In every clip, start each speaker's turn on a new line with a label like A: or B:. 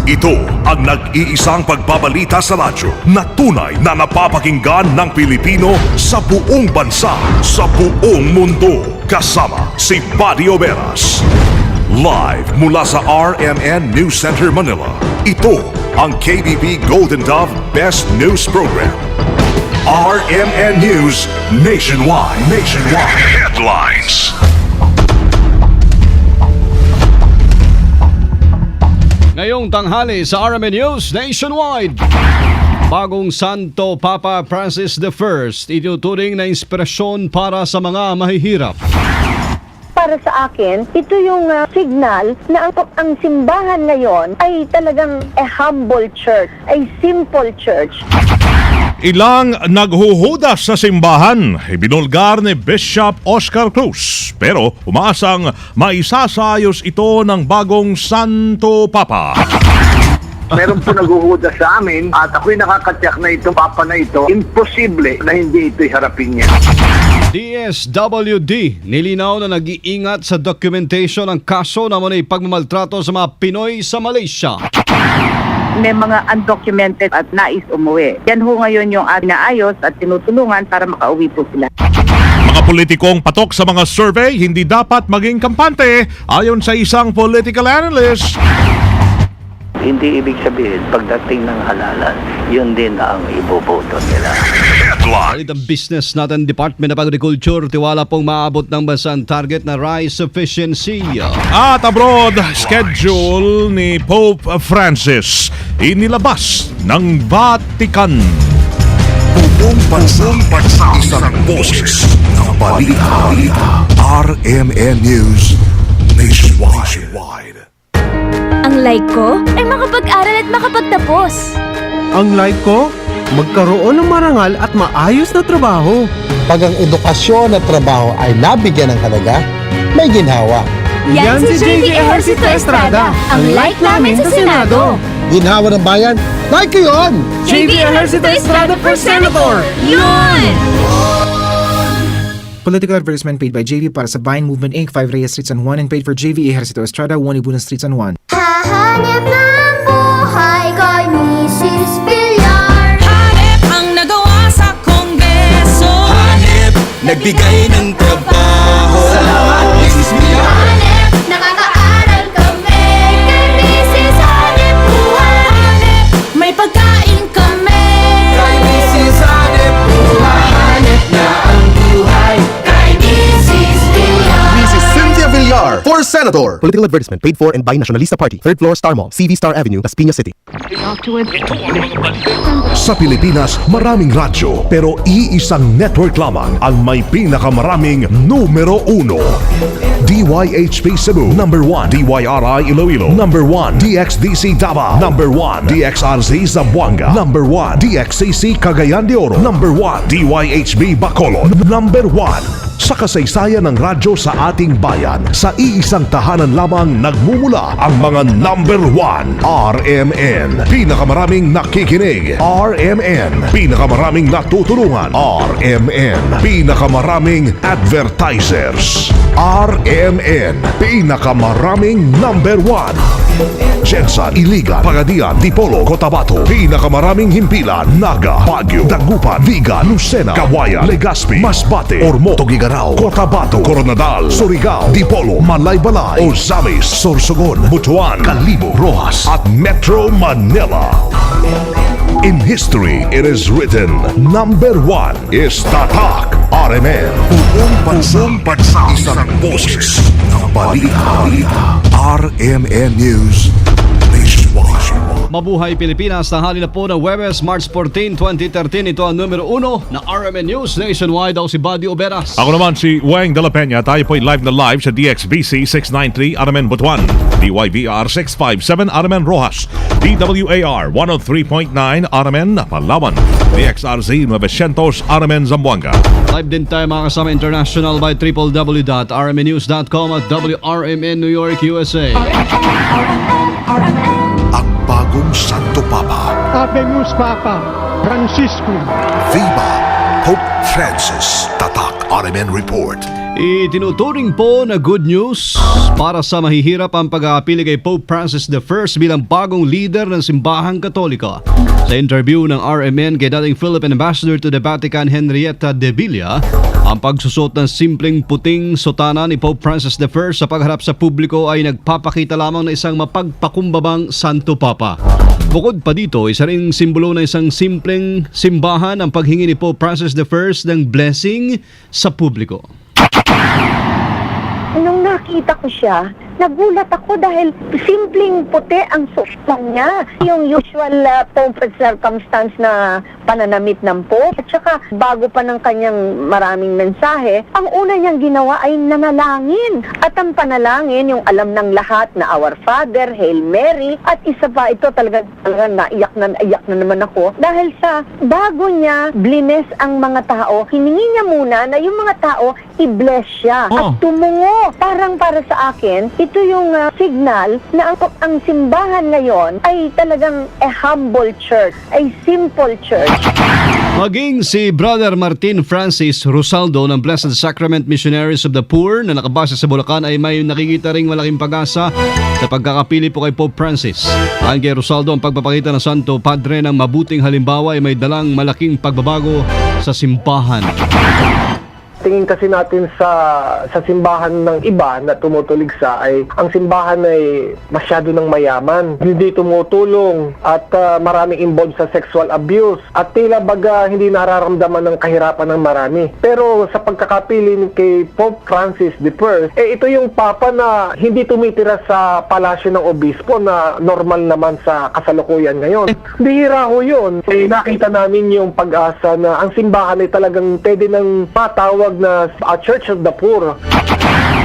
A: Ito ang nag-iisang pagbabalita sa radyo na tunay na napapakinggan ng Pilipino sa buong bansa, sa buong mundo. Kasama si Buddy Oberas. Live mula sa RMN News Center, Manila. Ito ang KBP Golden Dove Best News Program. RMN News Nationwide. Headlines.
B: Ngayong tanghali sa RMN News Nationwide. Bagong Santo Papa Francis I ituturing na inspirasyon para sa mga mahihirap.
C: Para sa akin, ito yung signal na ang simbahan ngayon ay talagang a humble church, a simple church.
D: Ilang naghuhudas sa simbahan, ibinulgar ni Bishop Oscar Cruz. Pero umaasang maisasayos ito ng bagong Santo Papa.
E: Meron po naghuhudas sa amin at ako'y nakakatyak na itong papa na ito, imposible na hindi ito'y harapin niya.
B: DSWD nilinaw na nag-iingat sa documentation ng kaso na muna pagmamaltrato sa mga Pinoy sa Malaysia.
F: May mga undocumented at nais umuwi. Yan ho ngayon yung naayos at tinutulungan para makauwi po sila.
D: Mga politikong patok sa mga survey hindi dapat maging kampante ayon sa isang political analyst.
G: Hindi ibig sabihin, pagdating ng halalan, yun din ang iboboto nila.
B: Ang business natin, Department of Agriculture, tiwala pong maabot ng bansa ang target na rice sufficiency.
D: At abroad, schedule ni Pope Francis inilabas ng Vatican.
A: Buong bansa, isang boses ng balita. RMN News Nationwide.
H: Ang like ko ay makapag-aral at makapagtapos.
I: Ang like ko, magkaroon ng marangal at maayos na trabaho.
J: Pag ang edukasyon at trabaho ay nabigyan ng halaga, may ginhawa.
H: Yan si JV Ejercito Estrada, ang like namin sa Senado.
J: Ginhawa ng bayan, like ko yun!
H: JV Ejercito Estrada for Senator! Yun!
I: Political advertisement paid by JV para sa Bayan Movement Inc. 5 Reyes Street San Juan and paid for JV Ejercito Estrada, 1 Ibunan Street San Juan.
K: Hahanap ng buhay kay Mrs. Villar.
L: Hanep ang nagawa sa Kongreso.
M: Hanep, nagbigay ng trabaho.
K: Salamat, Mrs. Villar. Hanep, nakakaaral kami kay Mrs. Hanep buhay. Hanep,
L: may pagkain kami
M: Kay Mrs. Hanep buhay. Hanep na ang buhay
K: kay Mrs. Villar.
J: Mrs. Cynthia Villar for Senator.
N: Political advertisement paid for and by Nacionalista Party. 3rd floor Star Mall, CV Star Avenue, Las Piñas City.
A: Sa Pilipinas, maraming radyo pero iisang network lamang ang may pinakamaraming numero 1. DYHP Cebu, number 1. DYRI Iloilo, number 1. DXDC Davao, number 1. DXRZ Zamboanga, number 1. DXCC Cagayan de Oro, number 1. DYHB Bacolod, number 1. Sa kasaysayan ng radyo sa ating bayan, sa iisang tahanan lamang nagmumula ang mga number 1. RMN, pinakamaraming nakikinig. RMN, pinakamaraming natutulungan. RMN, pinakamaraming advertisers. RMN, pinakamaraming number 1. Jensa, Iligan, Pagadian, Dipolo, Cotabato, pinakamaraming himpilan. Naga, Baguio, Dagupan, Viga, Lucena, Kawayan, Legazpi, Masbate, Ormo, Tugigaraw, Cotabato, Coronadal, Surigao, Dipolo, Malaybalay, Ozamis, Sorsogon, Butuan, Calibo, Rojas at Metro Manila. In history, it is written, number 1 is Tatak RMN. Buong bansa, isang boses ng balita. RMN News Nationwide.
B: Mabuhay Pilipinas, tanghali na po ng Webes, March 14, 2013. Ito ang numero 1 na RMN News Nationwide. Ako si Buddy Oberas.
D: Ako naman si Weng de la Peña. Tayo po'y live na live sa DXBC 693 Aramen Butuan, DYVR 657 Aramen Rojas, DWAR 103.9 Aramen Palawan, DXRZ 900 Aramen Zamboanga.
B: Live din tayo mga kasama international by www.rmnews.com at WRMN New York, USA.
A: Ang bagong Santo Papa.
O: Habemus Papa Francisco.
A: Viva Pope Francis. Tatak RMN Report.
B: Itinuturing po na good news para sa mahihirap ang pag-aapili kay Pope Francis I bilang bagong leader ng simbahang Katolika. Sa interview ng RMN kay dating Philippine Ambassador to the Vatican Henrietta de Villa, ang pagsusot ng simpleng puting sotana ni Pope Francis I sa pagharap sa publiko ay nagpapakita lamang na isang mapagpakumbabang Santo Papa. Bukod pa dito, isa ring simbolo ng isang simpleng simbahan ang paghingi ni Pope Francis I ng blessing sa publiko.
C: Nung nakita ko siya, nagulat ako dahil simpleng puti ang suot lang niya. Yung usual pomp and circumstance na pananamit ng Pope. At saka bago pa ng kanyang maraming mensahe, ang una niyang ginawa ay nanalangin. At ang panalangin, yung alam ng lahat na Our Father, Hail Mary, at isa pa ito talagang naiyak na naman ako. Dahil sa bago niya blines ang mga tao, hiningi niya muna na yung mga tao i-bless siya. At tumungo. Parang para sa akin, ito yung signal na ang simbahan ngayon ay talagang a humble church, a simple church.
B: Maging si Brother Martin Francis Rosaldo ng Blessed Sacrament Missionaries of the Poor na nakabase sa Bulacan ay may nakikita ring malaking pag-asa sa pagkakapili po kay Pope Francis. Ayon kay Rosaldo, ang pagpapakita ng Santo Padre ng mabuting halimbawa ay may dalang malaking pagbabago sa simbahan.
O: Tingin kasi natin sa simbahan ng iba na tumutuligsa ay ang simbahan ay masyado ng mayaman, hindi tumutulong at maraming involved sa sexual abuse at tila baga hindi nararamdaman ng kahirapan ng marami. Pero sa pagkakapili kay Pope Francis I, ito yung papa na hindi tumitira sa palasyo ng obispo na normal naman sa kasalukuyan ngayon. Bihira ho yun. Nakita namin yung pag-asa na ang simbahan ay talagang pwede ng patawag na a Church of the Poor.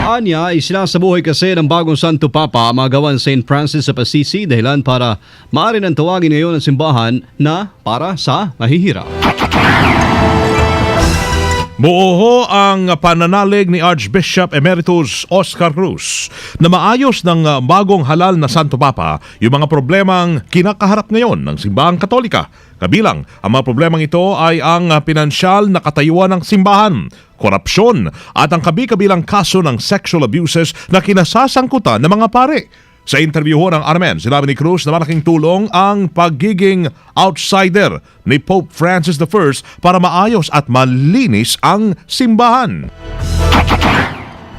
B: Anya, isinasabuhay kasi ng bagong Santo Papa ang mga gawan St. Francis of Assisi dahilan para maaari nang tawagin ngayon ang simbahan na para sa mahihirap.
D: Buo ang pananalig ni Archbishop Emeritus Oscar Cruz na maayos ng bagong halal na Santo Papa yung mga problemang kinakaharap ngayon ng simbahang Katolika. Kabilang, ang mga problemang ito ay ang pinansyal na katayuan ng simbahan, korupsyon at ang kabi-kabilang kaso ng sexual abuses na kinasasangkutan ng mga pare. Sa interview ng RMN, sinabi ni Cruz na malaking tulong ang pagiging outsider ni Pope Francis I para maayos at malinis ang simbahan.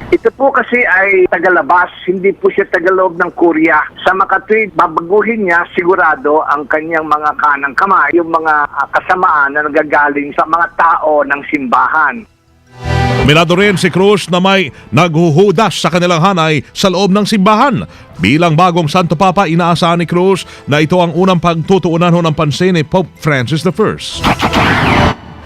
E: Ito po kasi ay tagalabas, hindi po siya tagaloob ng Korea. Sa makatwid, babaguhin niya sigurado ang kanyang mga kanang kamay, yung mga kasamaan na nagagaling sa mga tao ng simbahan.
D: Minado rin si Cruz na may naghuhudas sa kanilang hanay sa loob ng simbahan. Bilang bagong Santo Papa, inaasahan ni Cruz na ito ang unang pagtutuunan ng pansin ni Pope Francis I.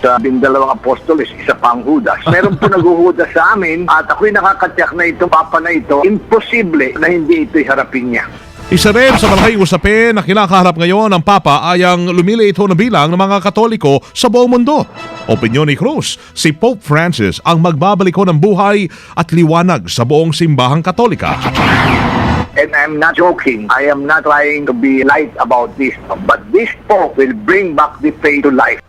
E: Sa dalawang apostoles, isa pang Judas. Meron po naghuhudas sa amin at ako'y nakakatyak na itong papa na ito, imposible na hindi ito'y harapin niya.
D: Isa rin sa malaking usapin na kinakaharap ngayon ng Papa ay ang lumiliit na bilang ng mga Katoliko sa buong mundo. Opinyon ni Cruz, si Pope Francis ang magbabaliko ng buhay at liwanag sa buong simbahang Katolika.
E: And I'm not joking. I am not trying to be light about this. But this Pope will bring back the faith to life.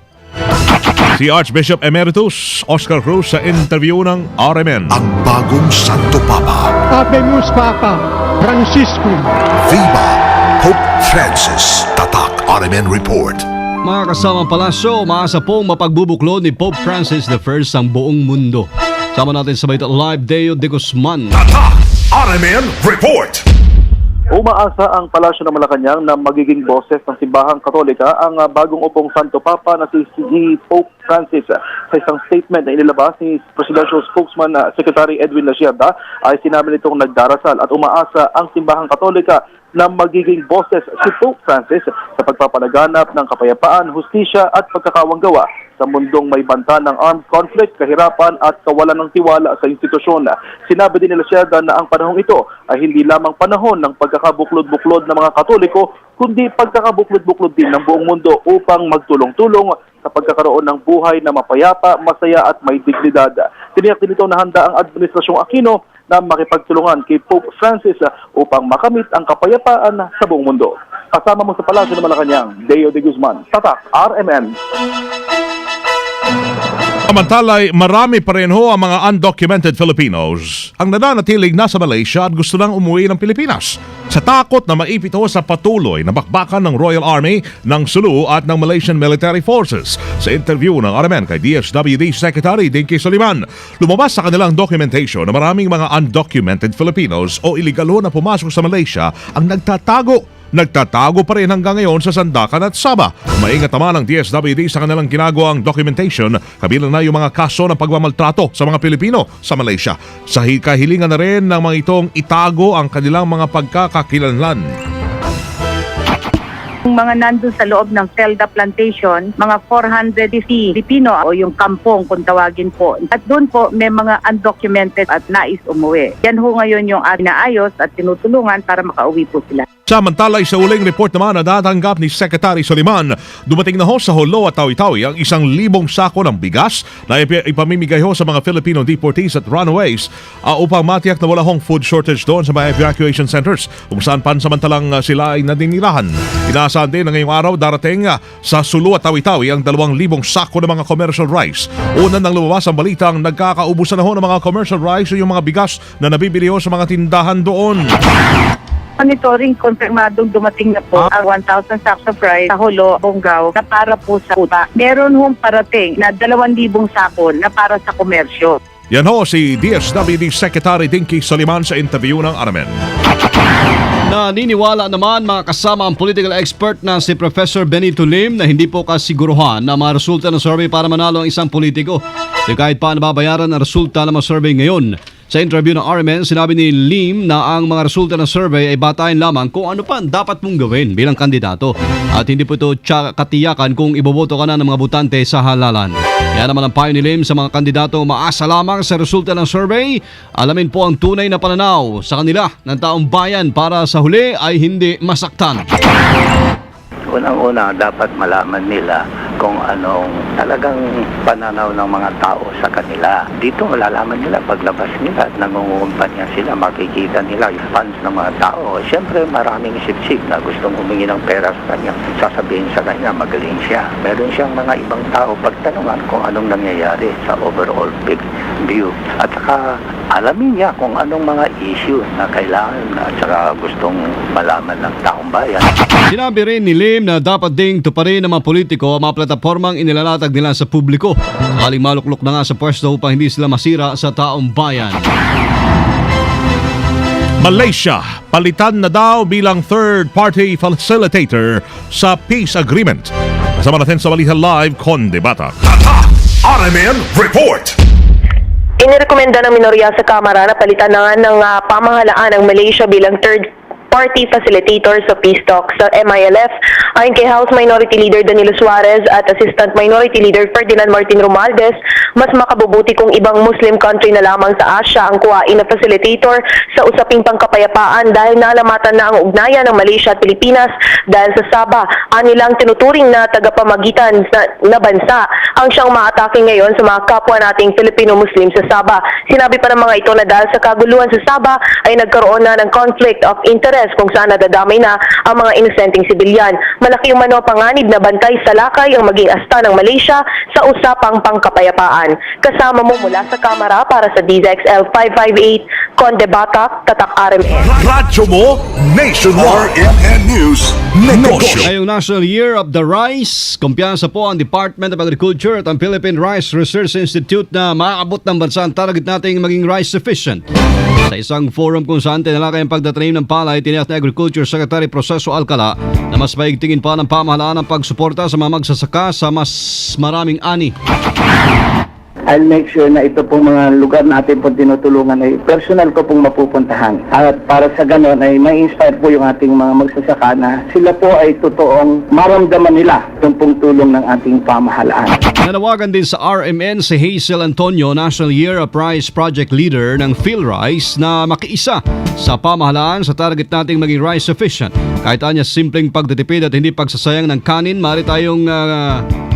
D: Si Archbishop Emeritus Oscar Cruz sa interview ng RMN.
A: Ang bagong Santo Papa.
P: Habemus Papa Francisco.
A: Viva Pope Francis. Tatak RMN Report.
B: Mga kasamang palasyo, umaasa pong mapagbubuklod ni Pope Francis I ang buong mundo. Sama natin sa Balita Live, Deo de Guzman.
A: Tatak RMN Report.
Q: Umaasa ang Palasyo ng Malacanang na magiging boses ng simbahang Katolika ang bagong upong Santo Papa na si Pope Francis. Sa isang statement na inilabas ni Presidential Spokesman Secretary Edwin Lasiada ay sinabi nitong nagdarasal at umaasa ang simbahang Katolika na magiging boses si Pope Francis sa pagpapalaganap ng kapayapaan, hustisya at pagkakawanggawa sa mundong may banta ng armed conflict, kahirapan at kawalan ng tiwala sa institusyon. Sinabi din nila siya na ang panahong ito ay hindi lamang panahon ng pagkakabuklod-buklod ng mga Katoliko, kundi pagkakabuklod-buklod din ng buong mundo upang magtulong-tulong sa pagkakaroon ng buhay na mapayapa, masaya at may dignidad. Tiniyak din ito na handa ang Administrasyong Aquino na makipagtulungan kay Pope Francis upang makamit ang kapayapaan sa buong mundo. Kasama mo sa Palasyo ng Malacanang, Deo de Guzman, Tatak, RMN.
D: Samantalay, marami pa rin ho ang mga undocumented Filipinos ang nananatiling nasa Malaysia at gusto nang umuwi ng Pilipinas sa takot na maipit ho sa patuloy na bakbakan ng Royal Army, ng Sulu at ng Malaysian Military Forces. Sa interview ng RMN kay DSWD Secretary Dinky Soliman, lumabas sa kanilang documentation na maraming mga undocumented Filipinos o illegal ho na pumasok sa Malaysia ang Nagtatago pa rin hanggang ngayon sa Sandakan at Sabah. Maingat naman ang DSWD sa kanilang ginagawang documentation, kabilang na yung mga kaso ng pagmamaltrato sa mga Pilipino sa Malaysia. Sa kahilingan na rin ng mga itong itago ang kanilang mga pagkakakilanlan.
F: Yung mga nandun sa loob ng Felda Plantation, mga 450 Pilipino o yung kampong kung tawagin po. At doon po may mga undocumented at nais umuwi. Yan ho ngayon yung naayos at tinutulungan para makauwi po sila.
D: Samantala, sa uling report naman na datanggap ni Secretary Soliman, dumating na ho sa Holo at Tawi-Tawi ang 1,000 sako ng bigas na ipamimigay ho sa mga Filipino deportees at runaways upang matiyak na wala hong food shortage doon sa mga evacuation centers kung saan pansamantalang sila ay nadinirahan. Inaasahan din na ngayong araw darating sa Sulu at Tawi-Tawi ang 2,000 sako ng mga commercial rice. Una nang lumabas ang balita ang nagkakaubusan na ho ng mga commercial rice o yung mga bigas na nabibili ho sa mga tindahan doon.
F: Monitoring, konfirmadong dumating na po ang 1,000 sacks of rice sa Holo, Bonggao na para po sa kuta. Meron hong parating na 2,000 sako na para sa komersyo.
D: Yan ho si DSWD Secretary Dinky Soliman sa interview ng RMN.
B: Naniniwala naman mga kasama ang political expert na si Professor Benito Lim na hindi po kasiguruhan na mga resulta ng survey para manalo ang isang politiko. Di kahit pa nababayaran ang resulta ng mga survey ngayon. Sa interview ng RMN, sinabi ni Lim na ang mga resulta ng survey ay batayan lamang kung ano pa dapat mong gawin bilang kandidato at hindi po ito katiyakan kung iboboto ka na ng mga botante sa halalan. Kaya naman ang payo ni Lim sa mga kandidato umaasa lamang sa resulta ng survey. Alamin po ang tunay na pananaw sa kanila ng taong bayan para sa huli ay hindi masaktan.
G: Unang-una, dapat malaman nila kung anong talagang pananaw ng mga tao sa kanila. Dito, malalaman nila paglabas nila at nangungumpanya sila, makikita nila yung fans ng mga tao. Siyempre, maraming sipsip na gustong humingi ng pera sa kanya. Sasabihin sa kanya, magaling siya. Meron siyang mga ibang tao pagtanungan kung anong nangyayari sa overall big view. At saka, alamin niya kung anong mga issue na kailangan at saka gustong malaman ng taong bayan.
B: Sinabi rin ni Lim na dapat ding tuparin ng mga politiko ang mga platapormang inilalatag nila sa publiko. Sakaling maluklok na nga sa pwesto upang hindi sila masira sa taong bayan.
D: Malaysia, palitan na daw bilang third-party facilitator sa peace agreement. Kasama natin sa Balita Live, Conde Bata.
A: RMN Report!
R: Inirekomenda ng minorya sa Kamara na palitan na nga ng pamahalaan ng Malaysia bilang third-party facilitator sa peace talks sa MILF. Ayon kay House Minority Leader Danilo Suarez at Assistant Minority Leader Ferdinand Martin Romualdez, mas makabubuti kung ibang Muslim country na lamang sa Asia ang kuhain na facilitator sa usaping pangkapayapaan dahil nalamatan na ang ugnayan ng Malaysia at Pilipinas dahil sa Sabah. Anilang tinuturing na tagapamagitan na bansa ang siyang maatake ngayon sa mga kapwa nating Filipino-Muslim sa Sabah. Sinabi pa ng mga ito na dahil sa kaguluhan sa Sabah ay nagkaroon na ng conflict of interest kung saan nadadamay na ang mga inosenteng sibilyan. Malaki umano ang panganib na bantay sa lakay ang maging asta ng Malaysia sa usapang pangkapayapaan. Kasama mo mula sa Kamara para sa DZXL 558, Conde Batak, Tatak RMN.
A: Radyo mo, Nationwide. RMN News, Negosyo.
B: Ngayong National Year of the Rice, kumpiyansa po ang Department of Agriculture at ang Philippine Rice Research Institute na maaabot ng bansa ang target nating maging rice sufficient. Sa isang forum kung saan tinalakay ang pagtatanim ng palay, tiniyak ni Agriculture Secretary Proceso Alcala na mas maigtingin pa ng pamahalaan ang pagsuporta sa mga magsasaka sa mas maraming ani.
S: I'll make sure na ito pong mga lugar natin pong tinutulungan ay personal ko pong mapupuntahan. At para sa ganon ay ma-inspire po yung ating mga magsasaka na sila po ay totoong maramdaman nila yung pong tulong ng ating pamahalaan.
B: Nanawagan din sa RMN si Hazel Antonio, National Year of Rice Project Leader ng PhilRice na makiisa sa pamahalaan sa target nating maging rice sufficient. Kahit anya simpleng pagtitipid at hindi pagsasayang ng kanin, maaari tayong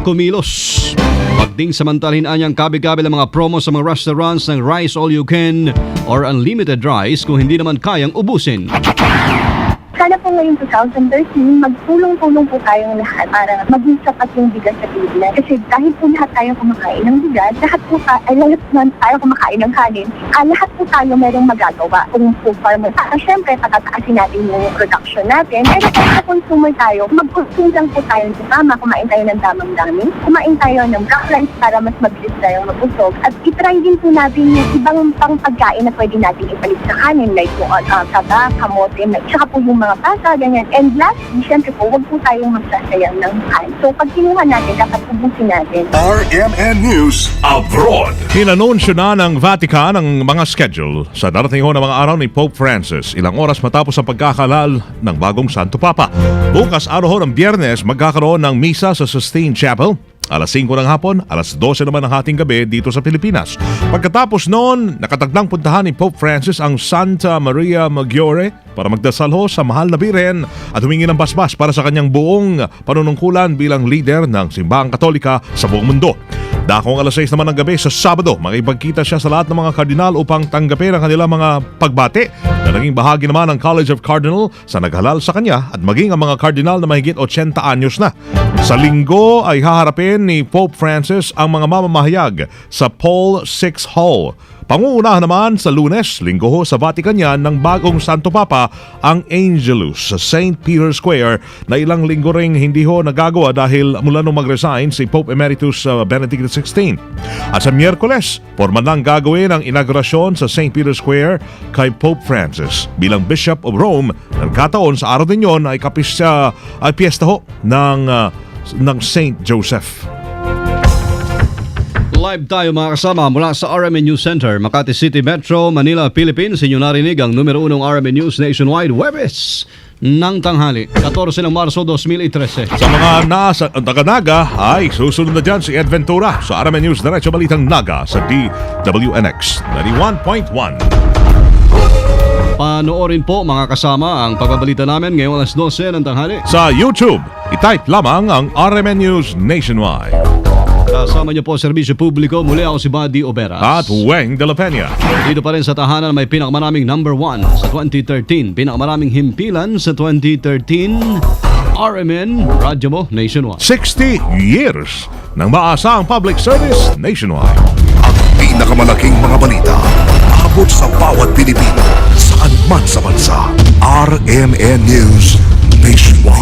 B: kumilos. Wag ding samantalhin anyang kabi-kabi ng mga promo sa mga restaurants ng rice all you can or unlimited rice kung hindi naman kayang ubusin.
C: Sana po ngayong 2013, magtulong-tulong po tayong lahat para maging sapat yung bigas sa Pilipinas. Kasi dahil po lahat tayo kumakain ng bigas, lahat tayo kumakain ng kanin, lahat po tayo merong magagawa. Kung food farmer, syempre, patataasin natin yung production natin. Pero kung sa consumer tayo, mag-consume lang po tayo ng tama, kumain tayo ng tamang dami, kumain tayo ng black rice para mas mabilis tayong mabusog. At itry din po natin yung ibang pang pagkain na pwede natin ipalit sa kanin, like yung kaba, kamote, tsaka po yung mga pasa, ganyan. And lastly, syempre po, huwag po tayong magsasayang ng kain. So, pag kinuha natin, dapat ubusin natin.
A: RMN News Abroad.
D: Inanunsyo na ng Vatican ang mga schedule sa darating ho ng mga araw ni Pope Francis, ilang oras matapos ang pagkakalal ng bagong Santo Papa. Bukas araw ho ng Biyernes, magkakaroon ng misa sa Sistine Chapel. Alas 5 ng hapon, alas 12 naman ng hating gabi dito sa Pilipinas. Pagkatapos noon, nakatagdang puntahan ni Pope Francis ang Santa Maria Maggiore para magdasal ho sa mahal na Birhen at humingi ng basbas para sa kanyang buong panunungkulan bilang leader ng Simbahang Katolika sa buong mundo. Dakong alas 6 naman ng gabi sa Sabado, makipagkita siya sa lahat ng mga kardinal upang tanggapin ang kanilang mga pagbati na naging bahagi naman ng College of Cardinal sa naghalal sa kanya at maging ang mga kardinal na mahigit 80 anyos na. Sa Linggo ay haharapin ni Pope Francis ang mga mamamahayag sa Paul VI Hall. Pangungunahan naman sa Lunes, Linggo ho sa Vatican yan ng bagong Santo Papa ang Angelus sa St. Peter's Square na ilang linggo ring hindi ho nagagawa dahil mula nung mag-resign si Pope Emeritus Benedict XVI. At sa Miyerkules, formal nang gagawin ang inaugurasyon sa St. Peter's Square kay Pope Francis bilang Bishop of Rome. Nagkataon sa araw din yon ay piyesta ho ng St. Joseph.
B: Live tayo mga kasama mula sa RMN News Center, Makati City Metro, Manila, Philippines. Inyo narinig ang numero 1 RMN News Nationwide, Huwebes ng tanghali, 14 ng Marso 2013.
D: Sa mga nasa taga-Naga ay susunod na dyan si Ed Ventura sa RMN News Diretso Balitang Naga sa DWNX 91.1.
B: Panoorin po mga kasama ang pagbabalita namin ngayong alas 12 ng tanghali.
D: Sa YouTube, itype lamang ang RMN News Nationwide.
B: Kasama niyo po serbisyo publiko, muli ako si Buddy Oberas.
D: At Weng de la Peña.
B: Dito pa rin sa tahanan may pinakamaraming number 1 sa 2013, pinakamaraming himpilan sa 2013, RMN Radyo Mo Nationwide.
D: 60 years ng maasahang public service nationwide.
A: Ang pinakamalaking mga balita abot sa bawat Pilipino saan man sa bansa. RMN News Nationwide.